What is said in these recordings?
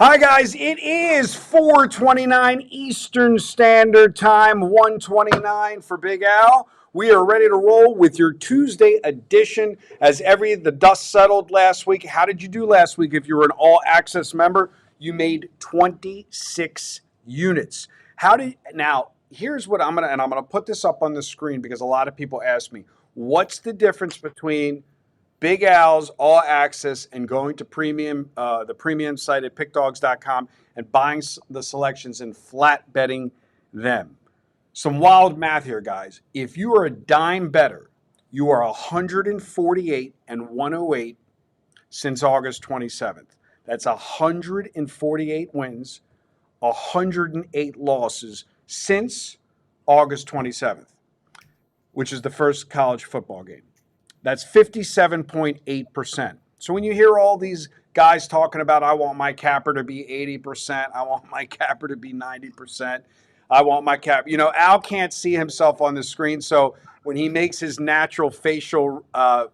Hi guys, it is 4:29 Eastern Standard Time, 1:29 for Big Al. We are ready to roll with your Tuesday edition. The dust settled last week. How did you do last week? If you were an all access member, you made 26 units. Here's what I'm gonna put this up on the screen because a lot of people ask me, what's the difference between Big Al's All Access and going to the premium site at pickdogs.com and buying the selections and flat betting them? Some wild math here, guys. If you are a dime better, you are 148 and 108 since August 27th. That's 148 wins, 108 losses since August 27th, which is the first college football game. That's 57.8%. So when you hear all these guys talking about, I want my capper to be 80%, I want my capper to be 90%, I want my cap. Al can't see himself on the screen, so when he makes his natural facial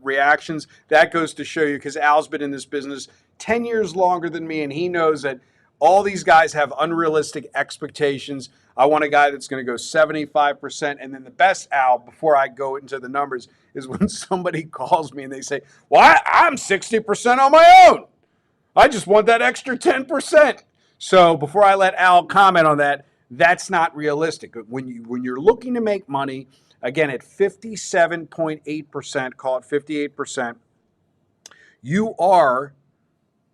reactions, that goes to show you because Al's been in this business 10 years longer than me, and he knows that all these guys have unrealistic expectations. I want a guy that's going to go 75%. And then the best, Al, before I go into the numbers, is when somebody calls me and they say, well, I'm 60% on my own. I just want that extra 10%. So before I let Al comment on that, that's not realistic. When you're looking to make money, again, at 57.8%, call it 58%, you are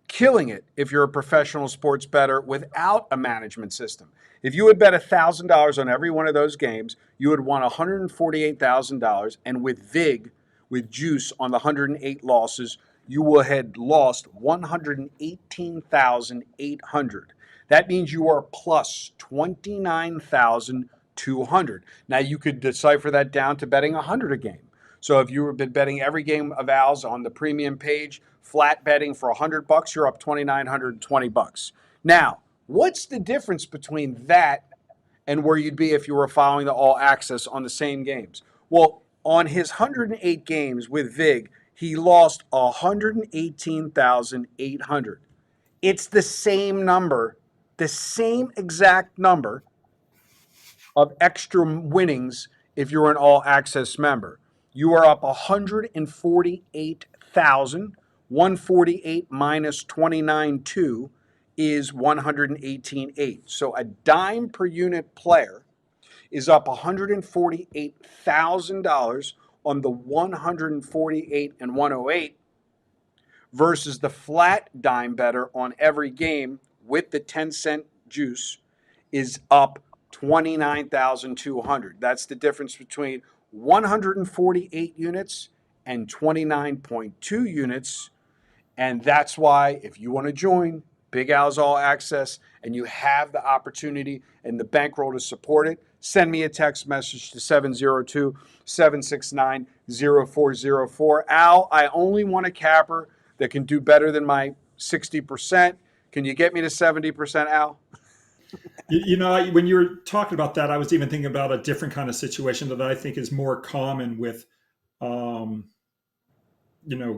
killing it if you're a professional sports bettor without a management system. If you would bet $1,000 on every one of those games, you would want $148,000. And with VIG, with juice on the 108 losses, you will have lost $118,800. That means you are plus 29,200. Now you could decipher that down to betting 100 a game. So if you have been betting every game of Al's on the premium page, flat betting for $100, you're up $2,920. Now, what's the difference between that and where you'd be if you were following the all access on the same games? Well, on his 108 games with VIG, he lost 118,800. It's the same number, the same exact number of extra winnings if you're an all access member. You are up 148,000. 148 minus 29.2 is 118.8. So a dime per unit player is up $148,000 on the 148 and 108 versus the flat dime better on every game with the 10-cent juice is up 29,200. That's the difference between 148 units and 29.2 units. And that's why if you want to join Big Al's All Access and you have the opportunity and the bankroll to support it, send me a text message to 702-769-0404. Al, I only want a capper that can do better than my 60%. Can you get me to 70%, Al? When you were talking about that, I was even thinking about a different kind of situation that I think is more common with,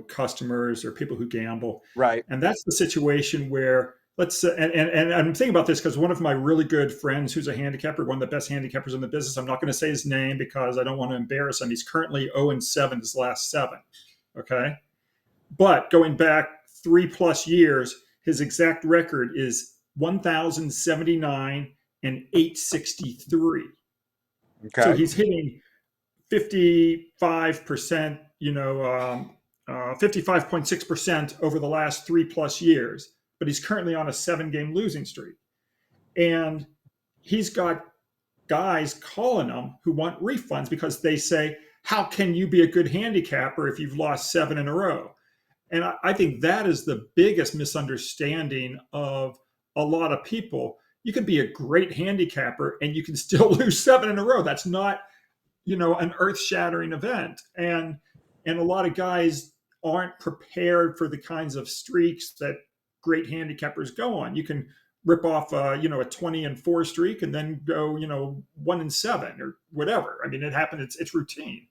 customers or people who gamble. Right. And that's the situation where let's and I'm thinking about this because one of my really good friends who's a handicapper, one of the best handicappers in the business, I'm not going to say his name because I don't want to embarrass him. He's currently 0-7 his last 7. Okay. But going back 3+ years, his exact record is 1,079 and 863. Okay. So he's hitting 55%, 55.6% over the last 3+ years, but he's currently on a 7-game losing streak. And he's got guys calling him who want refunds because they say, how can you be a good handicapper if you've lost 7 in a row? And I think that is the biggest misunderstanding of a lot of people. You can be a great handicapper and you can still lose 7 in a row. That's not, an earth-shattering event. And a lot of guys aren't prepared for the kinds of streaks that great handicappers go on. You can rip off a 20-4 streak and then go 1-7 or whatever. I mean, it happens. It's routine,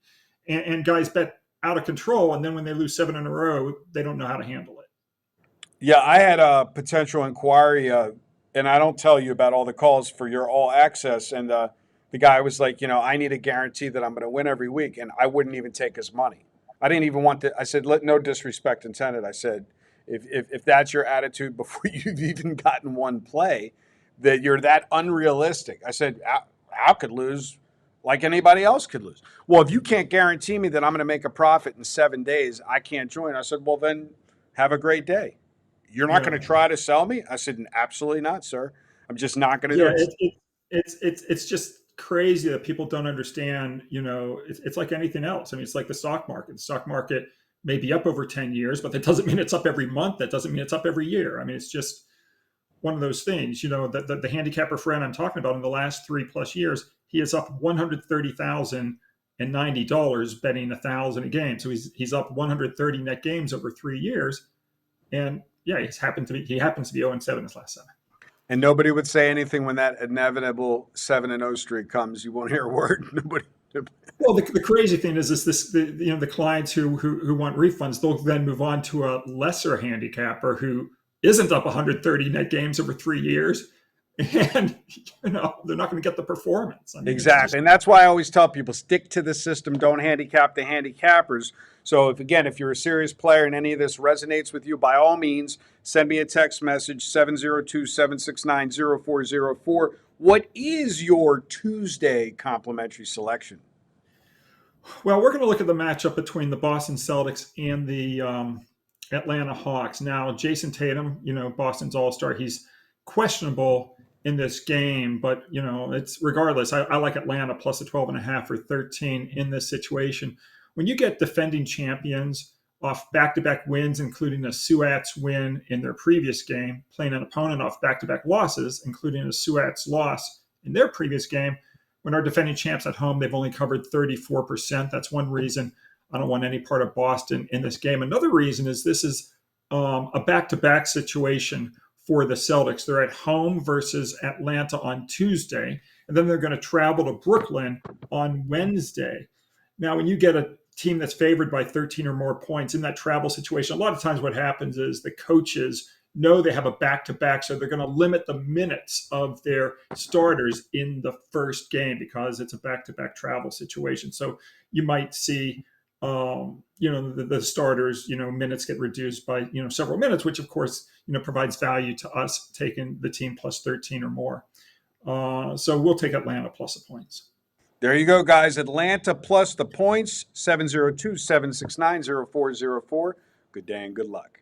and guys bet out of control, and then when they lose 7 in a row, they don't know how to handle it. Yeah, I had a potential inquiry, and I don't tell you about all the calls for your all access. And the guy was like, I need a guarantee that I'm going to win every week, and I wouldn't even take his money. I didn't even want to. I said, let no disrespect intended. I said, if that's your attitude before you've even gotten one play, that you're that unrealistic. I said, Al could lose like anybody else could lose. Well, if you can't guarantee me that I'm going to make a profit in 7 days, I can't join. I said, well, then have a great day. You're not Yeah. going to try to sell me? I said, absolutely not, sir. I'm just not going to do Yeah, it. it's just crazy that people don't understand. It's like anything else. I mean, it's like the stock market. The stock market may be up over 10 years, but that doesn't mean it's up every month. That doesn't mean it's up every year. I mean, it's just one of those things. That the handicapper friend I'm talking about in the last 3+ years, he is up $130,090 betting 1,000 a game. So he's up 130 net games over 3 years, and yeah, he happens to be 0-7 his last seven. And nobody would say anything when that inevitable 7-0 streak comes. You won't hear a word. Nobody. Well, the crazy thing is the clients who want refunds, they'll then move on to a lesser handicapper who isn't up 130 net games over 3 years, and they're not going to get the performance. I mean, it's just Exactly. And that's why I always tell people stick to the system. Don't handicap the handicappers. So if you're a serious player and any of this resonates with you, by all means, send me a text message 702-769-0404. What is your Tuesday complimentary selection? well, we're going to look at the matchup between the Boston Celtics and the Atlanta Hawks. Now, Jason Tatum, Boston's All-Star, he's questionable in this game, but it's regardless. I like Atlanta plus the 12.5 or 13 in this situation. When you get defending champions off back-to-back wins, including a Suats win in their previous game, playing an opponent off back-to-back losses, including a Suats loss in their previous game, when our defending champs at home, they've only covered 34%. That's one reason I don't want any part of Boston in this game. Another reason is this is a back-to-back situation for the Celtics. They're at home versus Atlanta on Tuesday, and then they're going to travel to Brooklyn on Wednesday. Now, when you get a team that's favored by 13 or more points in that travel situation, a lot of times what happens is the coaches know they have a back-to-back, so they're going to limit the minutes of their starters in the first game because it's a back-to-back travel situation. So you might see, the starters, minutes get reduced by, several minutes, which of course, provides value to us taking the team plus 13 or more. So we'll take Atlanta plus the points. There you go, guys. Atlanta plus the points, 702-769-0404. Good day and good luck.